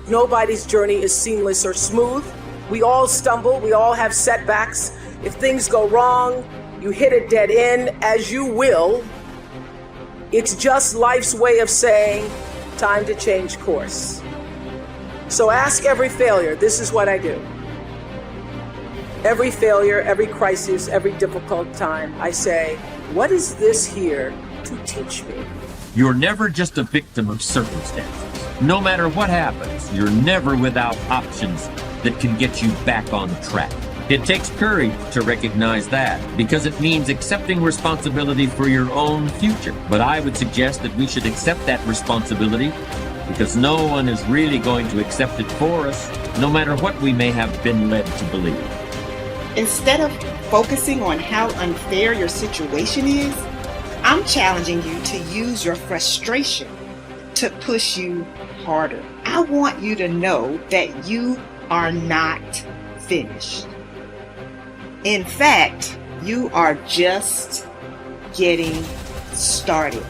Nobody's journey is seamless or smooth. We all stumble, we all have setbacks. If things go wrong, you hit a dead end, as you will. It's just life's way of saying, time to change course. So ask every failure, this is what I do. Every failure, every crisis, every difficult time, I say, what is this here to teach me? You're never just a victim of circumstances. No matter what happens, you're never without options that can get you back on track. It takes courage to recognize that, because it means accepting responsibility for your own future. But I would suggest that we should accept that responsibility, because no one is really going to accept it for us, no matter what we may have been led to believe. Instead of focusing on how unfair your situation is, I'm challenging you to use your frustration to push you harder. I want you to know that you are not finished. In fact, you are just getting started.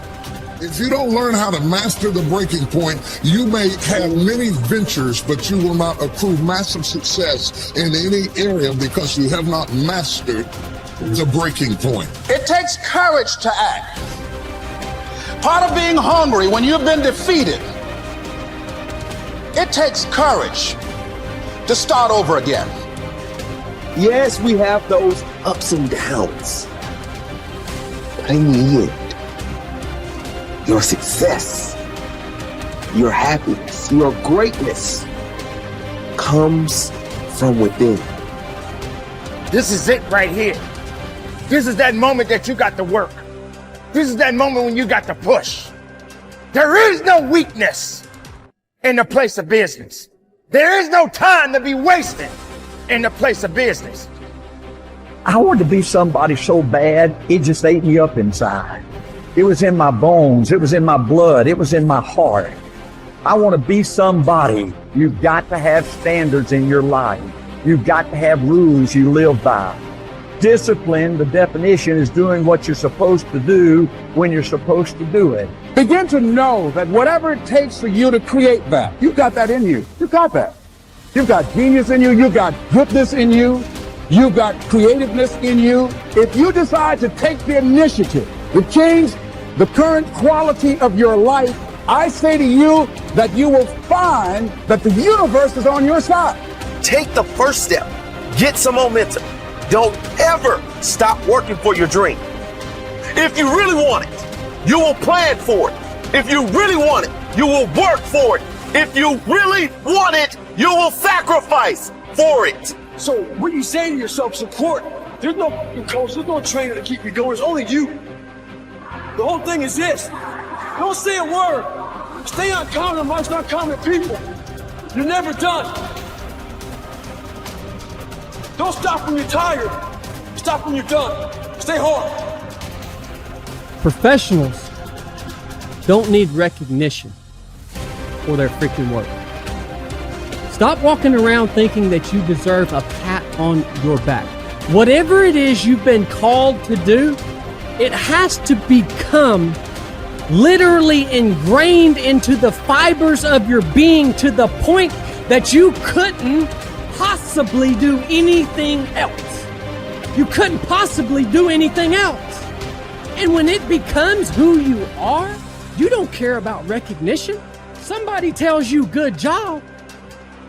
If you don't learn how to master the breaking point, you may have many ventures, but you will not accrue massive success in any area because you have not mastered the breaking point. It takes courage to act. Part of being hungry when you've been defeated, it takes courage to start over again. Yes, we have those ups and downs. But in the end, your success, your happiness, your greatness comes from within. This is it right here. This is that moment that you got to work. This is that moment when you got to push. There is no weakness in the place of business. There is no time to be wasted in the place of business. I wanted to be somebody so bad, it just ate me up inside. It was in my bones, it was in my blood, it was in my heart. I want to be somebody. You've got to have standards in your life. You've got to have rules you live by. Discipline, the definition, is doing what you're supposed to do when you're supposed to do it. Begin to know that whatever it takes for you to create that, you've got that in you. You've got that. You've got genius in you. You've got goodness in you. You've got creativeness in you. If you decide to take the initiative to change the current quality of your life, I say to you that you will find that the universe is on your side. Take the first step. Get some momentum. Don't ever stop working for your dream. If you really want it, you will plan for it. If you really want it, you will work for it. If you really want it, you will sacrifice for it. So when you say to yourself, support, there's no coach, there's no trainer to keep you going, it's only you. The whole thing is this: don't say a word. Stay uncommon amongst uncommon people. You're never done. Don't stop when you're tired. Stop when you're done. Stay hard. Professionals don't need recognition for their freaking work. Stop walking around thinking that you deserve a pat on your back. Whatever it is you've been called to do, it has to become literally ingrained into the fibers of your being to the point that you couldn't possibly do anything else. You couldn't possibly do anything else. And when it becomes who you are, you don't care about recognition. Somebody tells you good job,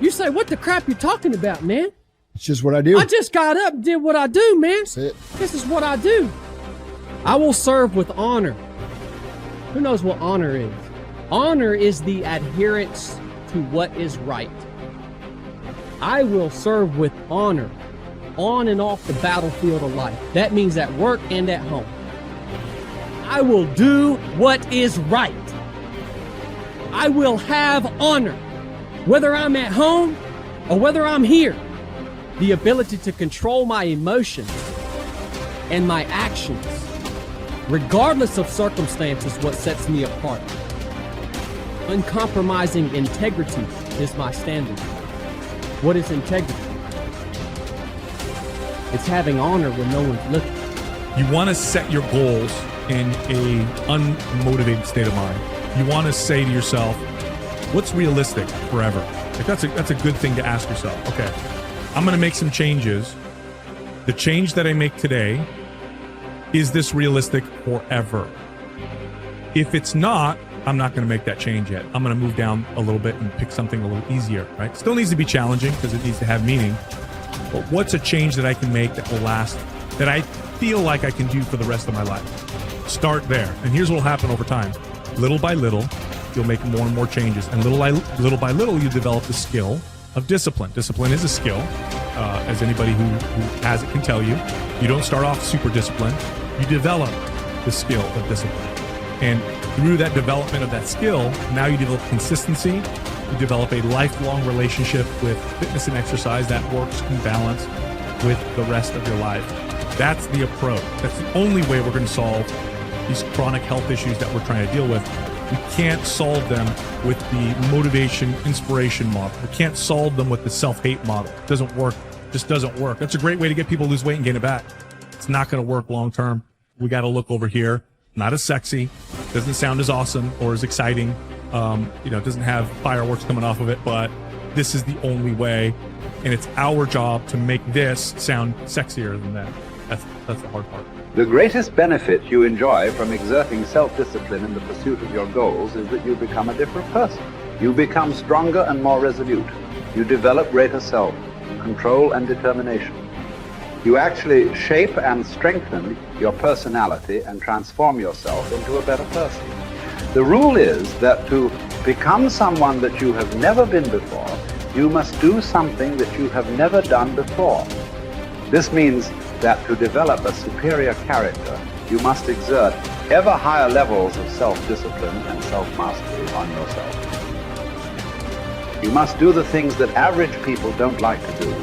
you say, what the crap you talking about, man? It's just what I do. I just got up and did what I do, man. That's it. This is what I do. I will serve with honor. Who knows what honor is? Honor is the adherence to what is right. I will serve with honor on and off the battlefield of life. That means at work and at home. I will do what is right. I will have honor, whether I'm at home or whether I'm here. The ability to control my emotions and my actions, regardless of circumstances, what sets me apart. Uncompromising integrity is my standard. What is integrity? It's having honor when no one's looking. You want to set your goals in a unmotivated state of mind. You want to say to yourself, what's realistic forever? Like that's a good thing to ask yourself. Okay, I'm going to make some changes. The change that I make today, is this realistic forever? If it's not, I'm not going to make that change yet. I'm going to move down a little bit and pick something a little easier, right? Still needs to be challenging because it needs to have meaning. But what's a change that I can make that will last, that I feel like I can do for the rest of my life? Start there. And here's what will happen over time. Little by little, you'll make more and more changes. And little by little, you develop the skill of discipline. Discipline is a skill, as anybody who has it can tell you. You don't start off super disciplined. You develop the skill of discipline. And through that development of that skill, now you develop consistency. You develop a lifelong relationship with fitness and exercise that works in balance with the rest of your life. That's the approach. That's the only way we're going to solve these chronic health issues that we're trying to deal with. We can't solve them with the motivation, inspiration model. We can't solve them with the self-hate model. It doesn't work. It just doesn't work. That's a great way to get people to lose weight and gain it back. It's not going to work long term. We got to look over here. Not as sexy, doesn't sound as awesome or as exciting. It doesn't have fireworks coming off of it, but this is the only way. And it's our job to make this sound sexier than that. That's the hard part. The greatest benefit you enjoy from exerting self-discipline in the pursuit of your goals is that you become a different person. You become stronger and more resolute. You develop greater self-control and determination. You actually shape and strengthen your personality and transform yourself into a better person. The rule is that to become someone that you have never been before, you must do something that you have never done before. This means that to develop a superior character, you must exert ever higher levels of self-discipline and self-mastery on yourself. You must do the things that average people don't like to do.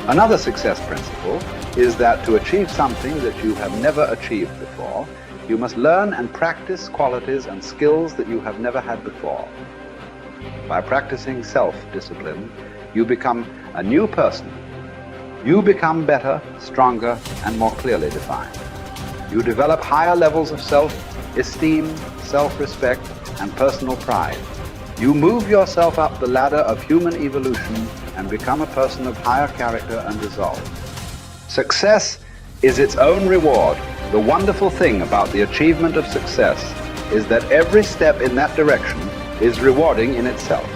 Another success principle is that to achieve something that you have never achieved before, you must learn and practice qualities and skills that you have never had before. By practicing self-discipline, you become a new person. You become better, stronger, and more clearly defined. You develop higher levels of self-esteem, self-respect, and personal pride. You move yourself up the ladder of human evolution and become a person of higher character and resolve. Success is its own reward. The wonderful thing about the achievement of success is that every step in that direction is rewarding in itself.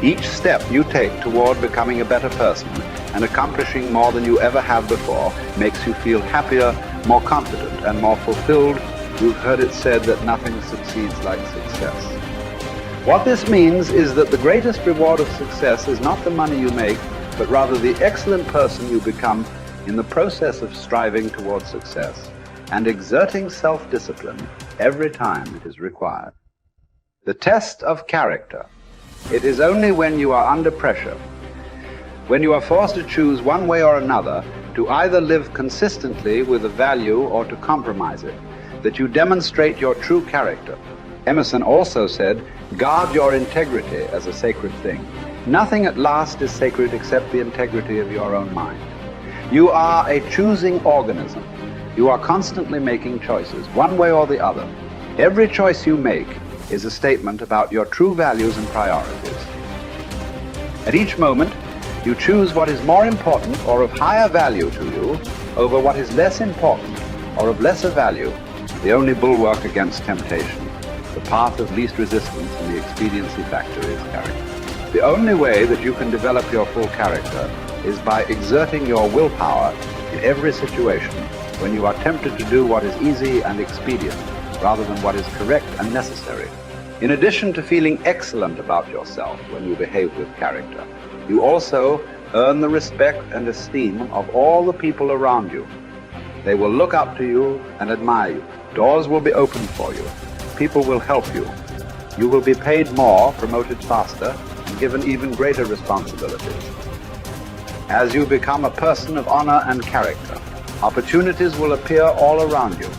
Each step you take toward becoming a better person and accomplishing more than you ever have before makes you feel happier, more confident, and more fulfilled. You've heard it said that nothing succeeds like success. What this means is that the greatest reward of success is not the money you make, but rather the excellent person you become in the process of striving towards success and exerting self-discipline every time it is required. The test of character. It is only when you are under pressure, when you are forced to choose one way or another, to either live consistently with a value or to compromise it, that you demonstrate your true character. Emerson also said, guard your integrity as a sacred thing. Nothing at last is sacred except the integrity of your own mind. You are a choosing organism. You are constantly making choices, one way or the other. Every choice you make is a statement about your true values and priorities. At each moment, you choose what is more important or of higher value to you over what is less important or of lesser value, the only bulwark against temptation. The path of least resistance and the expediency factor is character. The only way that you can develop your full character is by exerting your willpower in every situation when you are tempted to do what is easy and expedient rather than what is correct and necessary. In addition to feeling excellent about yourself when you behave with character, you also earn the respect and esteem of all the people around you. They will look up to you and admire you. Doors will be opened for you. People will help you. You will be paid more, promoted faster, and given even greater responsibilities. As you become a person of honor and character, opportunities will appear all around you.